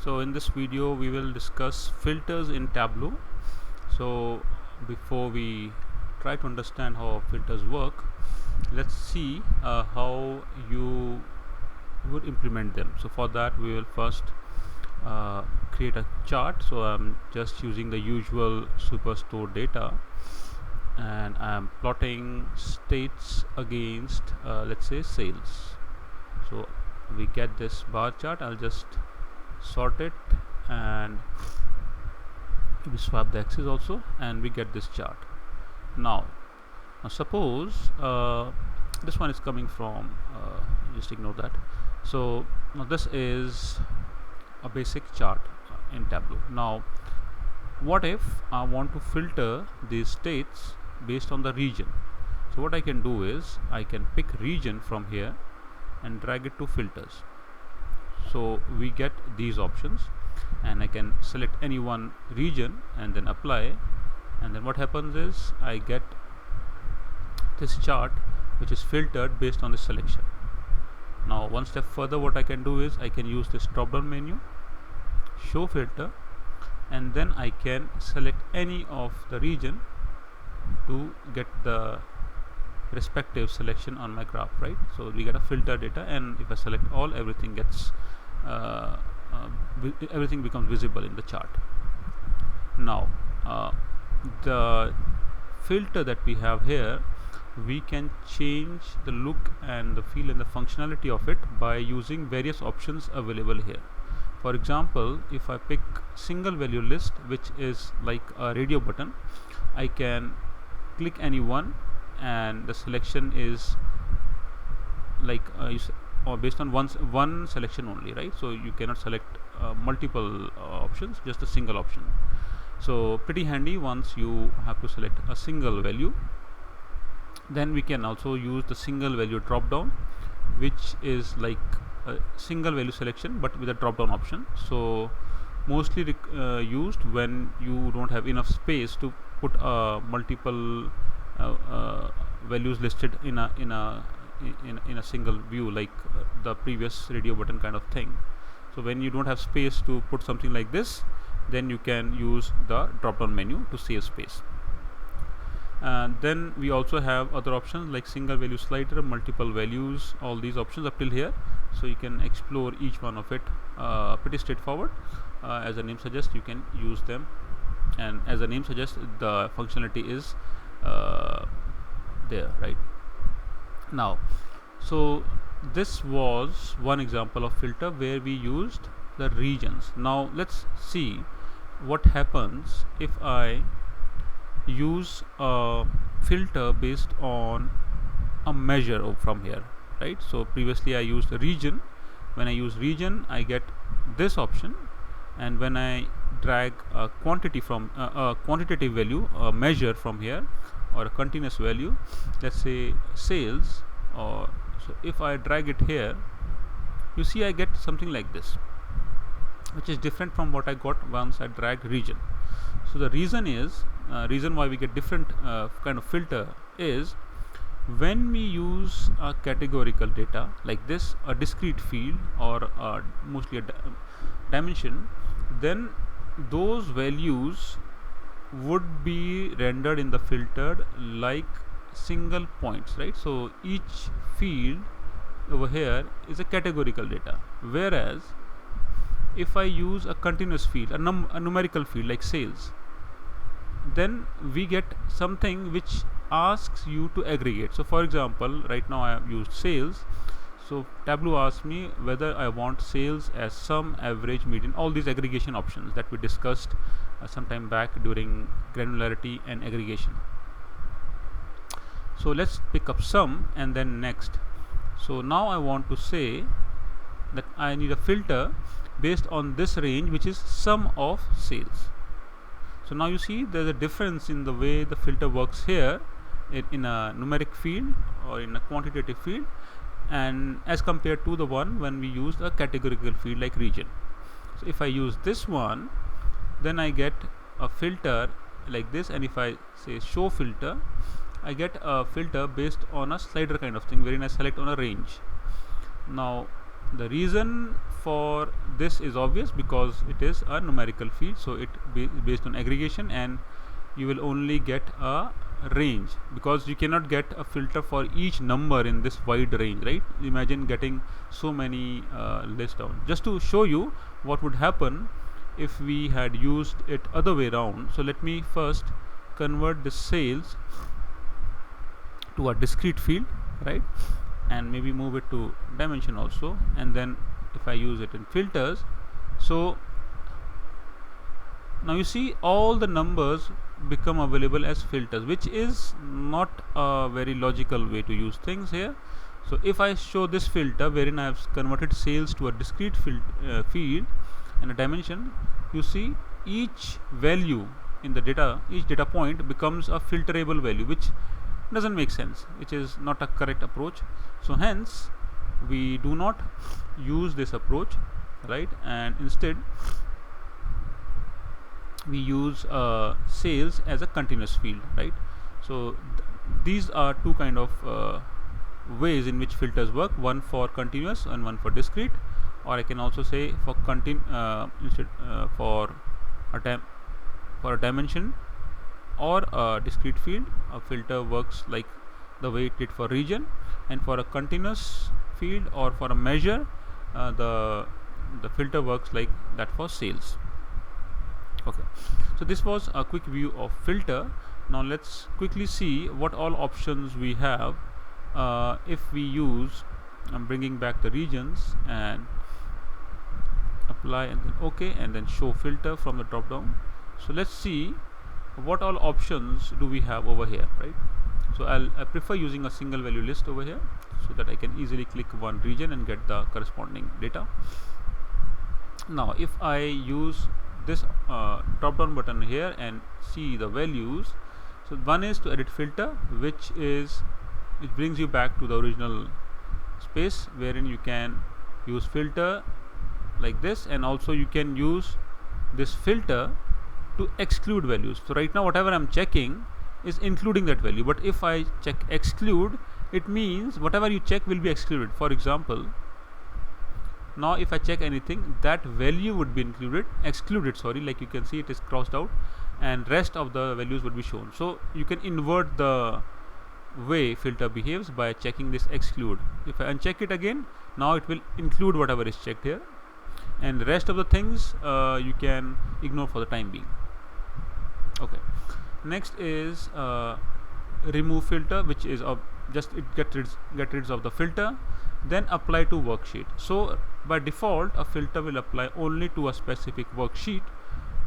So in this video we will discuss filters in Tableau. So before we try to understand how filters work, let's see how you would implement them. So for that we will first create a chart. So I'm just using the usual superstore data, and I'm plotting states against let's say sales. So we get this bar chart. I'll just sort it and we swap the axis also, and we get this chart. Now suppose this one is coming from just ignore that. So now this is a basic chart in Tableau. Now what if I want to filter these states based on the region? So what I can do is I can pick region from here and drag it to filters. So we get these options, and I can select any one region and then apply, and then what happens is I get this chart which is filtered based on the selection. Now one step further, what I can do is I can use this drop down menu, show filter, and then I can select any of the region to get the respective selection on my graph, right? So we get a filter data, and if I select all, everything gets everything becomes visible in the chart. Now the filter that we have here, we can change the look and the feel and the functionality of it by using various options available here. For example, if I pick single value list, which is like a radio button, I can click any one and the selection is like or based on one selection only, right? So you cannot select multiple options, just a single option. So pretty handy once you have to select a single value. Then we can also use the single value drop down, which is like a single value selection but with a drop down option. So mostly used when you don't have enough space to put multiple values listed in a single view, like the previous radio button kind of thing. So when you don't have space to put something like this, then you can use the drop down menu to save space. Then we also have other options like single value slider, multiple values, all these options up till here. So you can explore each one of it. Pretty straightforward. As the name suggests, you can use them, and as the name suggests, the functionality is there, right? Now, so this was one example of filter where we used the regions. Now let's see what happens if I use a filter based on a measure from here, right? So previously I used a region. When I use region, I get this option, and when I drag a quantity from a quantitative value, a measure from here, or a continuous value, let's say sales, or so if I drag it here, you see I get something like this, which is different from what I got once I dragged region. So the reason is reason why we get different kind of filter is when we use a categorical data like this, a discrete field or mostly a dimension, then those values would be rendered in the filtered like single points, right? So each field over here is a categorical data, whereas if I use a continuous field, a numerical field like sales, then we get something which asks you to aggregate. So for example, right now I have used sales. So Tableau asks me whether I want sales as sum, average, median, all these aggregation options that we discussed some time back during granularity and aggregation. So let's pick up sum and then next. So now I want to say that I need a filter based on this range, which is sum of sales. So now you see there's a difference in the way the filter works here in a numeric field or in a quantitative field, and as compared to the one when we use a categorical field like region. So if I use this one, then I get a filter like this, and if I say show filter, I get a filter based on a slider kind of thing, wherein I select on a range. Now the reason for this is obvious because it is a numerical field, so it based on aggregation, and you will only get a range because you cannot get a filter for each number in this wide range, right? Imagine getting so many lists down. Just to show you what would happen if we had used it other way around, so let me first convert the sales to a discrete field, right? And maybe move it to dimension also, and then if I use it in filters, so now you see all the numbers become available as filters, which is not a very logical way to use things here. So if I show this filter wherein I have converted sales to a discrete field and a dimension, you see each value in the data, each data point becomes a filterable value, which doesn't make sense, which is not a correct approach. So hence we do not use this approach, right? And instead we use sales as a continuous field, right? So these are two kind of ways in which filters work, one for continuous and one for discrete, or I can also say for for a dimension or a discrete field, a filter works like the way it did for region, and for a continuous field or for a measure, the filter works like that for sales. Okay, so this was a quick view of filter. Now let's quickly see what all options we have if we use, I'm bringing back the regions and apply and then OK and then show filter from the drop down. So let's see what all options do we have over here, right? So I prefer using a single value list over here so that I can easily click one region and get the corresponding data. Now if I use this drop down button here and see the values, so one is to edit filter, which brings you back to the original space wherein you can use filter like this, and also you can use this filter to exclude values. So right now whatever I'm checking is including that value, but if I check exclude, it means whatever you check will be excluded. For example, now if I check anything, that value would be excluded, sorry, like you can see it is crossed out, and rest of the values would be shown. So you can invert the way filter behaves by checking this exclude. If I uncheck it again, now it will include whatever is checked here, and the rest of the things you can ignore for the time being. Okay, next is remove filter, which is just it get rid of the filter, then apply to worksheet. So by default a filter will apply only to a specific worksheet,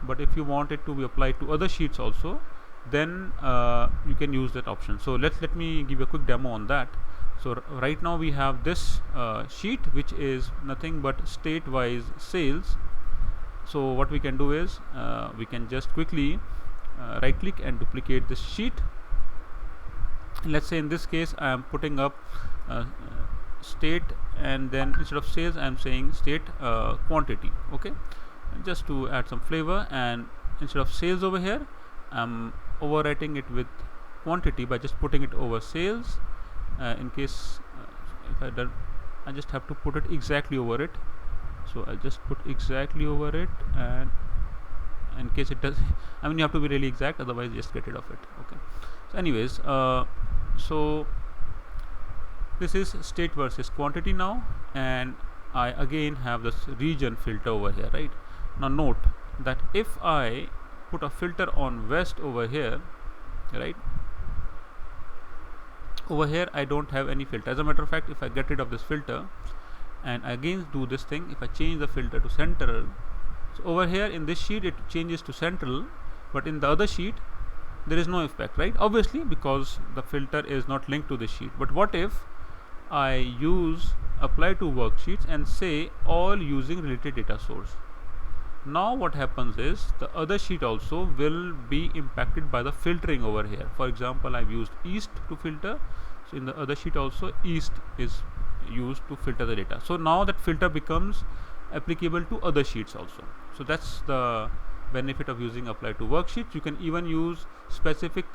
but if you want it to be applied to other sheets also, then you can use that option. So let me give you a quick demo on that. So right now we have this sheet which is nothing but state wise sales. So what we can do is we can just quickly right click and duplicate this sheet. Let's say in this case I am putting up state, and then instead of sales I am saying state quantity. Okay, and just to add some flavor, and instead of sales over here I'm overwriting it with quantity by just putting it over sales. In case if I just have to put it exactly over it, so I'll just put exactly over it, and in case it does, I mean you have to be really exact, otherwise just get rid of it. Okay, so anyways, so this is state versus quantity now, and I again have this region filter over here, right? Now note that if I put a filter on west over here, right, over here I don't have any filter. As a matter of fact, if I get rid of this filter and again do this thing, if I change the filter to central, so over here in this sheet it changes to central, but in the other sheet there is no effect, right? Obviously because the filter is not linked to this sheet. But what if I use apply to worksheets and say all using related data source? Now what happens is the other sheet also will be impacted by the filtering over here. For example, I've used east to filter, so in the other sheet also east is used to filter the data. So now that filter becomes applicable to other sheets also. So that's the benefit of using apply to worksheets. You can even use specific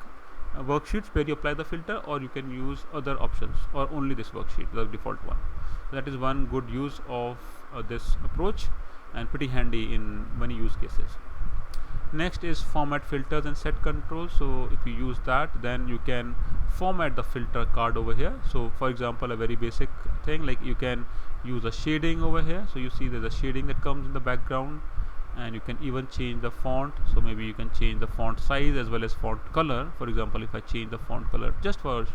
worksheets where you apply the filter, or you can use other options, or only this worksheet, the default one. that is one good use of this approach, and pretty handy in many use cases. Next is format filters and set controls. So if you use that, then you can format the filter card over here. So for example, a very basic thing, like you can use a shading over here. So you see there's a shading that comes in the background, and you can even change the font. So maybe you can change the font size as well as font color. For example, if I change the font color just for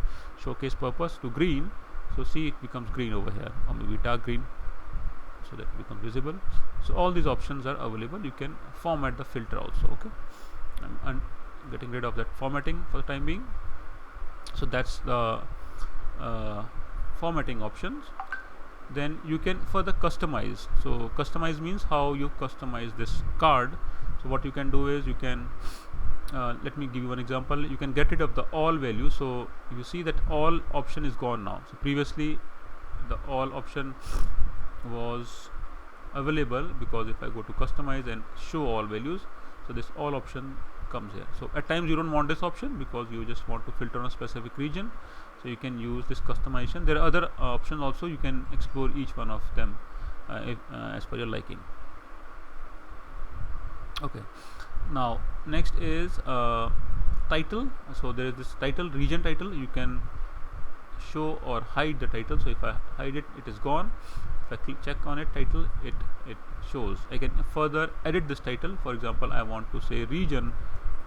showcase purpose to green, so see it becomes green over here, or maybe dark green, so that it becomes visible. So all these options are available. You can format the filter also. Okay, I'm getting rid of that formatting for the time being. So that's the formatting options. Then you can further customize. So customize means how you customize this card. So what you can do is you can let me give you one example. You can get rid of the all value. So you see that all option is gone now. So previously the all option was available, because if I go to customize and show all values, so this all option comes here. So at times you don't want this option because you just want to filter on a specific region, so you can use this customization. There are other options also. You can explore each one of them as per your liking. Okay, now next is title. So there is this title, region title. You can show or hide the title. So if I hide it, it is gone. If I check on it, title, it shows. I can further edit this title. For example, I want to say region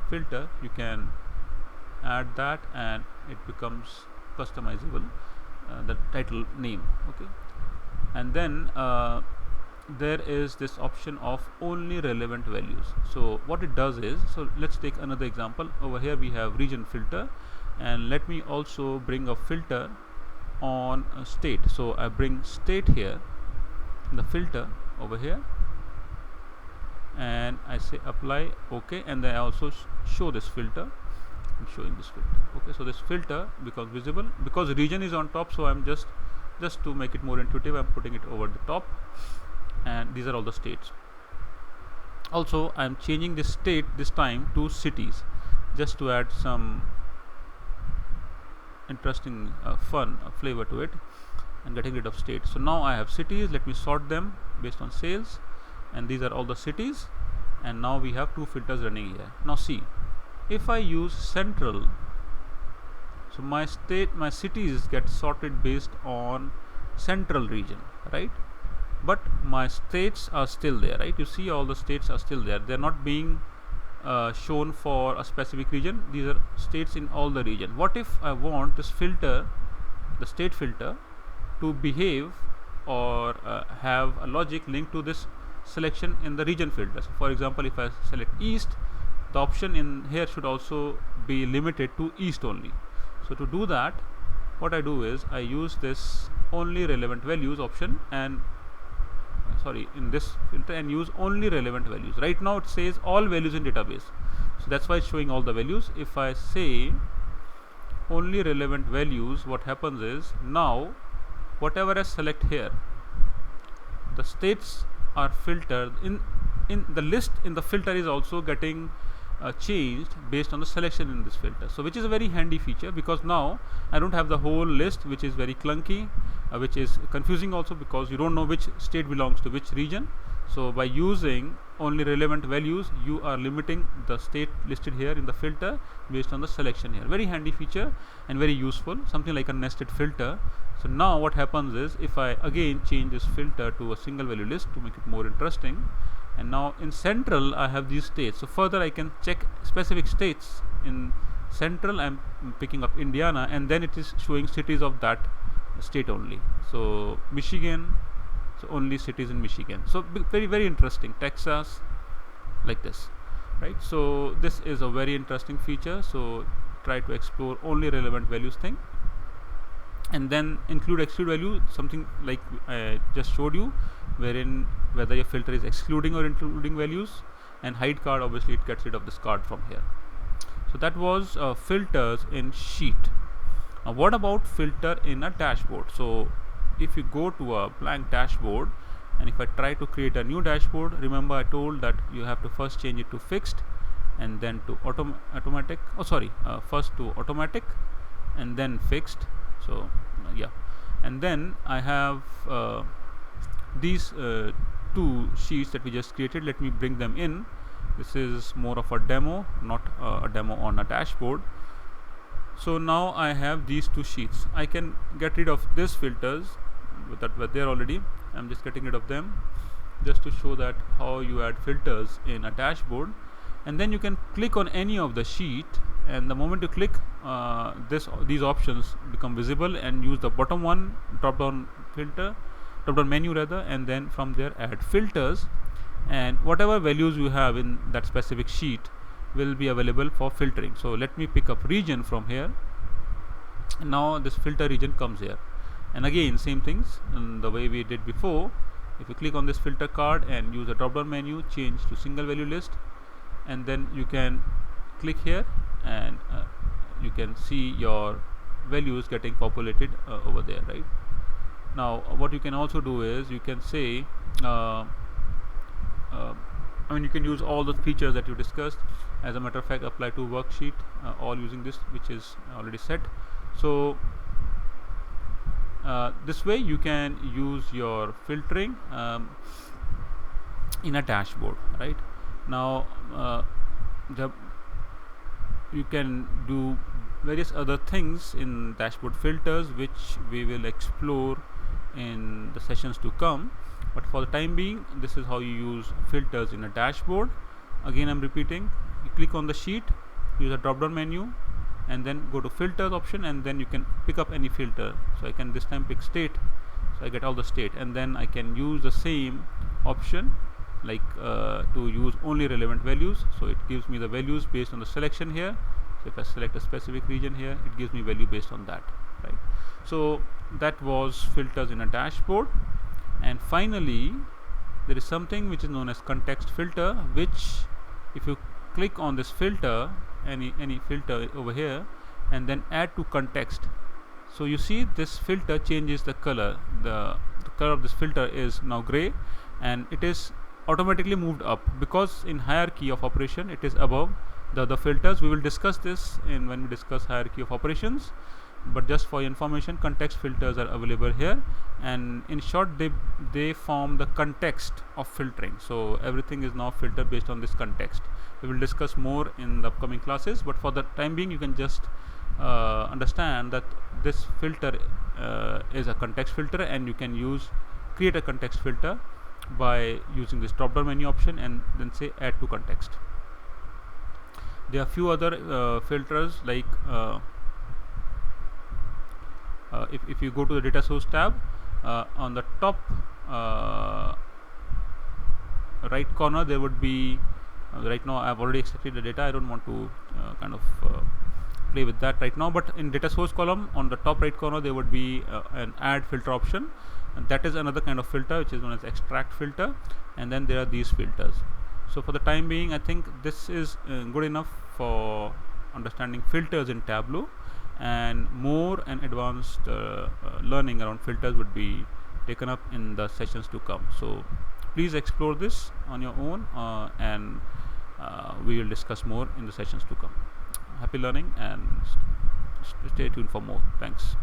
filter. You can add that and it becomes customizable, the title name. Okay, and then there is this option of only relevant values. So what it does is, so let's take another example. Over here we have region filter, and let me also bring a filter on a state. So I bring state here, the filter over here, and I say apply. Okay, and then I also show this filter. I'm showing this filter. Okay, so this filter becomes visible because region is on top. So I'm just to make it more intuitive, I'm putting it over the top, and these are all the states. Also, I'm changing this state this time to cities, just to add some interesting fun flavor to it, and getting rid of states. So now I have cities. Let me sort them based on sales, and these are all the cities, and now we have two filters running here. Now see, if I use central, so my cities get sorted based on central region, right? But my states are still there, right? You see all the states are still there. They're not being shown for a specific region. These are states in all the region. What if I want this filter, the state filter, to behave or have a logic linked to this selection in the region filter? So for example, if I select east, the option in here should also be limited to east only. So to do that, what I do is I use this only relevant values option, and in this filter, and use only relevant values. Right now it says all values in database, so that's why it's showing all the values. If I say only relevant values, what happens is now whatever I select here, the states are filtered in the list. In the filter is also getting changed based on the selection in this filter. So which is a very handy feature, because now I don't have the whole list, which is very clunky, which is confusing also, because you don't know which state belongs to which region. So by using only relevant values, you are limiting the state listed here in the filter based on the selection here. Very handy feature and very useful, something like a nested filter. So now what happens is, if I again change this filter to a single value list to make it more interesting, and now in central I have these states. So further I can check specific states. In central I'm picking up Indiana, and then it is showing cities of that state only. So Michigan, so only cities in Michigan. So very, very interesting. Texas, like this, right? So this is a very interesting feature. So try to explore only relevant values thing, and then include exclude value, something like I just showed you, wherein whether your filter is excluding or including values. And hide card, obviously it gets rid of this card from here. So that was filters in sheet. Now what about filter in a dashboard? So if you go to a blank dashboard, and if I try to create a new dashboard, remember I told that you have to first change it to fixed, and then to automatic. First to automatic and then fixed. So yeah, and then I have these two sheets that we just created. Let me bring them in. This is more of a demo, not a demo on a dashboard. So now I have these two sheets. I can get rid of this filters that were there already. I'm just getting rid of them just to show that how you add filters in a dashboard. And then you can click on any of the sheet, and the moment you click, these options become visible, and use the bottom one drop down menu rather, and then from there add filters, and whatever values you have in that specific sheet will be available for filtering. So let me pick up region from here, and now this filter region comes here. And again, same things in the way we did before. If you click on this filter card and use the drop down menu, change to single value list, and then you can click here, and you can see your values getting populated over there, right? Now what you can also do is you can say you can use all the features that you discussed. As a matter of fact, apply to worksheet, all using this, which is already set. So this way you can use your filtering in a dashboard, right? Now you can do various other things in dashboard filters, which we will explore in the sessions to come, but for the time being, this is how you use filters in a dashboard. Again, I'm repeating, you click on the sheet, use a drop down menu, and then go to filters option, and then you can pick up any filter. So I can this time pick state, so I get all the state, and then I can use the same option like to use only relevant values. So it gives me the values based on the selection here. So if I select a specific region here, it gives me value based on that, right? So that was filters in a dashboard. And finally, there is something which is known as context filter, which if you click on this filter, any filter over here, and then add to context, so you see this filter changes the color. The color of this filter is now gray, and it is automatically moved up because in hierarchy of operation it is above the other filters. We will discuss this when we discuss hierarchy of operations, but just for your information, context filters are available here, and in short they form the context of filtering. So everything is now filtered based on this context. We will discuss more in the upcoming classes, but for the time being you can just understand that this filter is a context filter, and you can create a context filter by using this drop down menu option and then say add to context. There are few other filters like if you go to the data source tab, on the top right corner there would be right now I've already extracted the data. I don't want to play with that right now, but in data source column on the top right corner there would be an add filter option, and that is another kind of filter which is known as extract filter, and then there are these filters. So for the time being, I think this is good enough for understanding filters in Tableau, and more and advanced learning around filters would be taken up in the sessions to come. So please explore this on your own, and we will discuss more in the sessions to come. Happy learning, and stay tuned for more. Thanks.